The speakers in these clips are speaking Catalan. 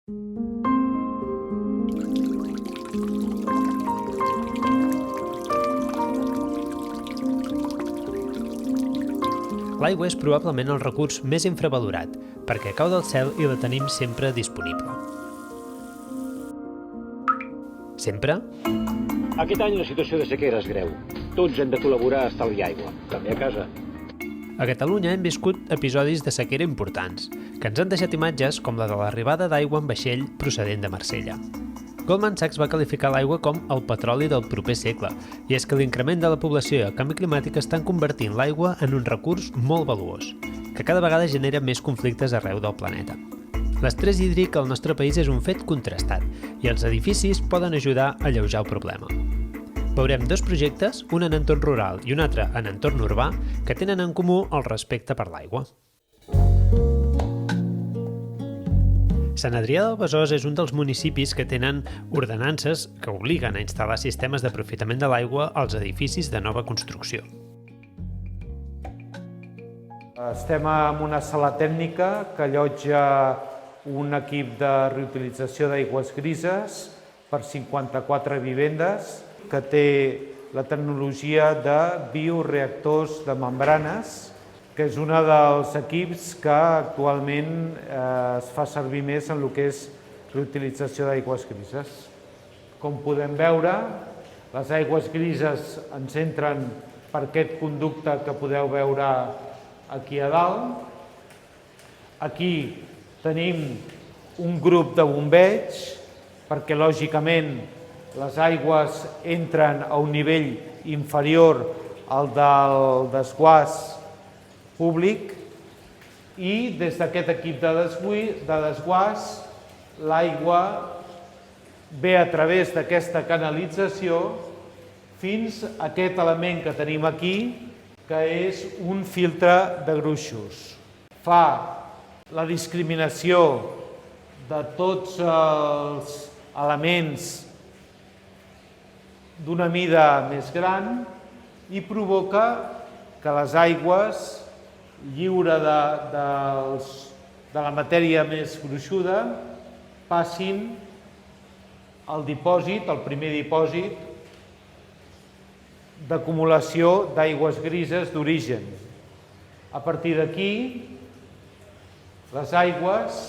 L'aigua és probablement el recurs més infravalorat, perquè cau del cel i la tenim sempre disponible. Sempre? Aquest any la situació de sequera és greu. Tots hem de col·laborar a estalviar aigua, també a casa. A Catalunya hem viscut episodis de sequera importants, que ens han deixat imatges com la de l'arribada d'aigua en vaixell procedent de Marsella. Goldman Sachs va qualificar l'aigua com el petroli del proper segle, i és que l'increment de la població i el canvi climàtic estan convertint l'aigua en un recurs molt valuós, que cada vegada genera més conflictes arreu del planeta. L'estrès hídric al nostre país és un fet contrastat, i els edificis poden ajudar a alleujar el problema. Veurem dos projectes, un en entorn rural i un altre en entorn urbà, que tenen en comú el respecte per l'aigua. Sant Adrià del Besòs és un dels municipis que tenen ordenances que obliguen a instal·lar sistemes d'aprofitament de l'aigua als edificis de nova construcció. Estem en una sala tècnica que allotja un equip de reutilització d'aigües grises per 54 vivendes, que té la tecnologia de bioreactors de membranes, que és un dels equips que actualment es fa servir més en el que és reutilització d'aigües grises. Com podem veure, les aigües grises ens entren per aquest conducte que podeu veure aquí a dalt. Aquí tenim un grup de bombeig, perquè lògicament les aigües entren a un nivell inferior al del desguàs públic i des d'aquest equip de desguàs l'aigua ve a través d'aquesta canalització fins a aquest element que tenim aquí, que és un filtre de gruixos. Fa la discriminació de tots els elements d'una mida més gran i provoca que les aigües, lliure de la matèria més gruixuda, passin al dipòsit, el primer dipòsit d'acumulació d'aigües grises d'origen. A partir d'aquí, les aigües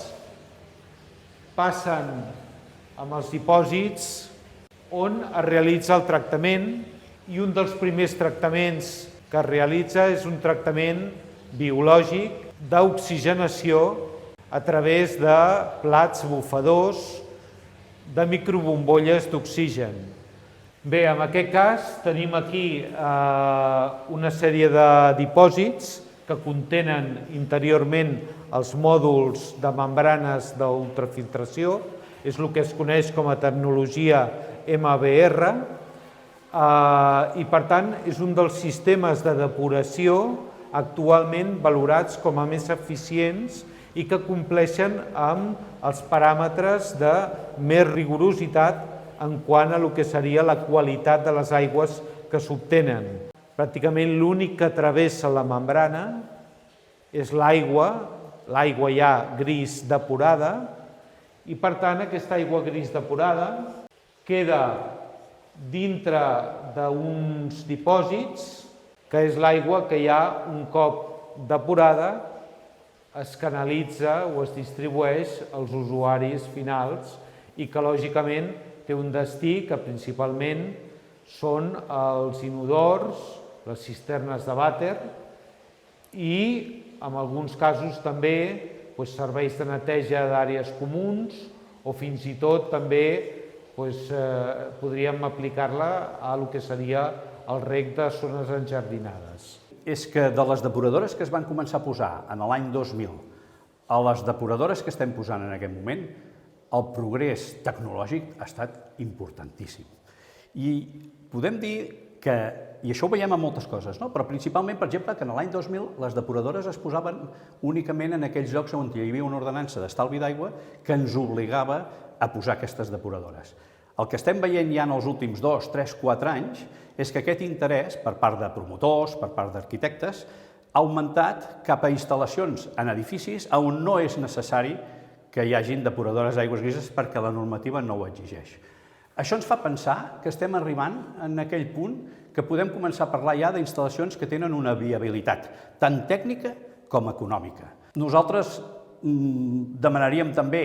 passen amb els dipòsits on es realitza el tractament, i un dels primers tractaments que es realitza és un tractament biològic d'oxigenació a través de plats bufadors de microbombolles d'oxigen. Bé, en aquest cas tenim aquí una sèrie de dipòsits que contenen interiorment els mòduls de membranes d'ultrafiltració, és el que es coneix com a tecnologia MBR, i per tant és un dels sistemes de depuració actualment valorats com a més eficients i que compleixen amb els paràmetres de més rigorositat en quant a el que seria la qualitat de les aigües que s'obtenen. Pràcticament l'únic que travessa la membrana és l'aigua ja gris depurada, i per tant aquesta aigua gris depurada queda dintre d'uns dipòsits, que és l'aigua que ja un cop depurada es canalitza o es distribueix als usuaris finals i que lògicament té un destí que principalment són els inodors, les cisternes de vàter i en alguns casos també serveis de neteja d'àrees comuns o fins i tot també podríem aplicar-la a el que seria el reg de zones enjardinades. És que de les depuradores que es van començar a posar en l'any 2000 a les depuradores que estem posant en aquest moment, el progrés tecnològic ha estat importantíssim. I podem dir que, i això ho veiem en moltes coses, però principalment, per exemple, que en l'any 2000 les depuradores es posaven únicament en aquells llocs on hi havia una ordenança d'estalvi d'aigua que ens obligava a posar aquestes depuradores. El que estem veient ja en els últims 2, 3, 4 anys és que aquest interès per part de promotors, per part d'arquitectes, ha augmentat cap a instal·lacions en edificis on no és necessari que hi hagin depuradores d'aigües grises perquè la normativa no ho exigeix. Això ens fa pensar que estem arribant en aquell punt que podem començar a parlar ja d'instal·lacions que tenen una viabilitat, tant tècnica com econòmica. Nosaltres demanaríem també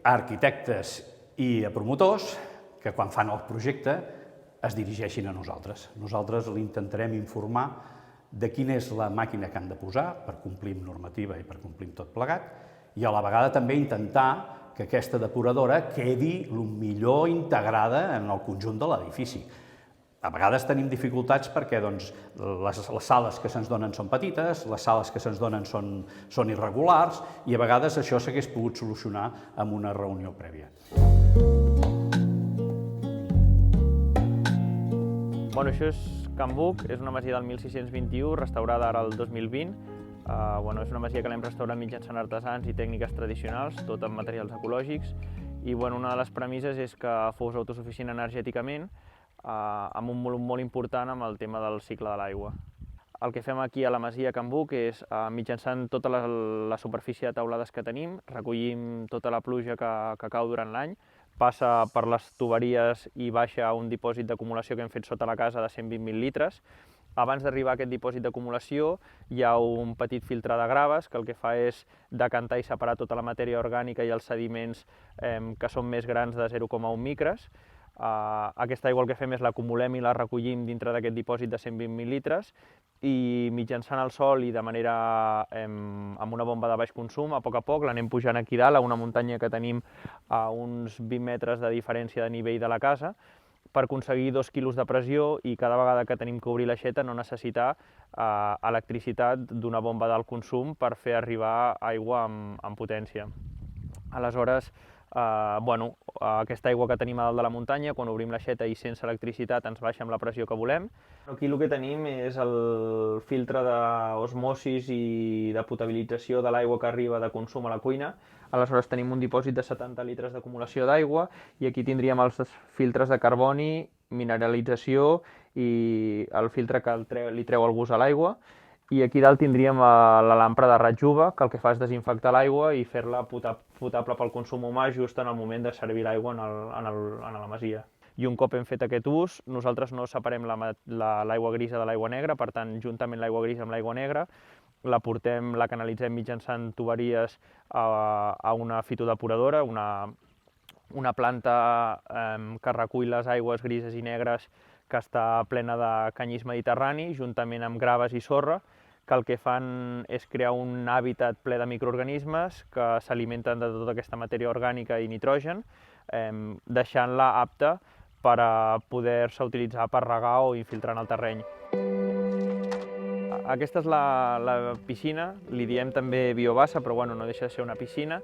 a arquitectes i a promotors que quan fan el projecte es dirigeixin a nosaltres. Nosaltres l'intentarem informar de quina és la màquina que han de posar per complir amb normativa i per complir amb tot plegat i a la vegada també intentar que aquesta depuradora quedi el millor integrada en el conjunt de l'edifici. A vegades tenim dificultats perquè les sales que se'ns donen són petites, les sales que se'ns donen són irregulars i a vegades això s'hagués pogut solucionar amb una reunió prèvia. Això és Can Buc, és una masia del 1621, restaurada ara el 2020. És una masia que l'hem restaurat mitjançant artesans i tècniques tradicionals, tot amb materials ecològics. I una de les premisses és que fos autosuficient energèticament, amb un volum molt important amb el tema del cicle de l'aigua. El que fem aquí a la masia Can Buc és, mitjançant tota la superfície de teulades que tenim, recollim tota la pluja que cau durant l'any, passa per les tuberies i baixa a un dipòsit d'acumulació que hem fet sota la casa de 120.000 litres. Abans d'arribar a aquest dipòsit d'acumulació hi ha un petit filtre de graves que el que fa és decantar i separar tota la matèria orgànica i els sediments que són més grans de 0,1 micres. Aquesta aigua el que fem és l'acumulem i la recollim dintre d'aquest dipòsit de 120.000 litres i mitjançant el sol i de manera amb una bomba de baix consum, a poc l'anem pujant aquí dalt a una muntanya que tenim a uns 20 metres de diferència de nivell de la casa per aconseguir 2 quilos de pressió i cada vegada que tenim que obrir l'aixeta no necessitar electricitat d'una bomba d'alt consum per fer arribar aigua amb potència. Aleshores, aquesta aigua que tenim a dalt de la muntanya, quan obrim l'aixeta i sense electricitat ens baixa amb la pressió que volem. Aquí el que tenim és el filtre d'osmosis i de potabilització de l'aigua que arriba de consum a la cuina. Aleshores tenim un dipòsit de 70 litres d'acumulació d'aigua i aquí tindríem els filtres de carboni, mineralització i el filtre que li treu el gust a l'aigua. I aquí dalt tindríem la làmpara de raig UV, que el que fa és desinfectar l'aigua i fer-la potable pel consum humà just en el moment de servir l'aigua en la masia. I un cop hem fet aquest ús, nosaltres no separem l'aigua grisa de l'aigua negra, per tant, juntament l'aigua grisa amb l'aigua negra, la canalitzem mitjançant tuberies a una fitodepuradora, una planta que recull les aigües grises i negres que està plena de canyís mediterrani, juntament amb graves i sorra, que el que fan és crear un hàbitat ple de microorganismes que s'alimenten de tota aquesta matèria orgànica i nitrogen, deixant-la apta per a poder-se utilitzar per regar o infiltrar en el terreny. Aquesta és la piscina, li diem també biobassa, però no deixa de ser una piscina.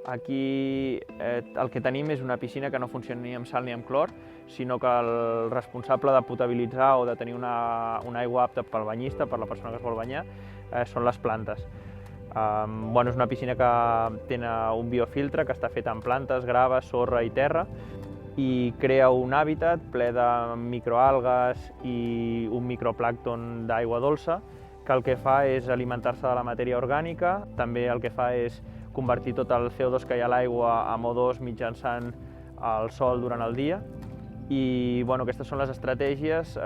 Aquí el que tenim és una piscina que no funciona ni amb sal ni amb clor, sinó que el responsable de potabilitzar o de tenir una aigua apta pel banyista, per la persona que es vol banyar, són les plantes. És una piscina que té un biofiltre que està fet amb plantes, graves, sorra i terra i crea un hàbitat ple de microalgues i un microplàncton d'aigua dolça que el que fa és alimentar-se de la matèria orgànica, també el que fa és convertir tot el CO2 que hi ha a l'aigua en O2 mitjançant el sol durant el dia. I aquestes són les estratègies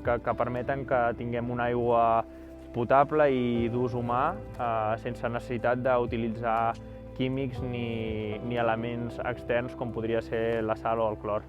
que permeten que tinguem una aigua potable i d'ús humà sense necessitat d'utilitzar químics ni elements externs com podria ser la sal o el clor.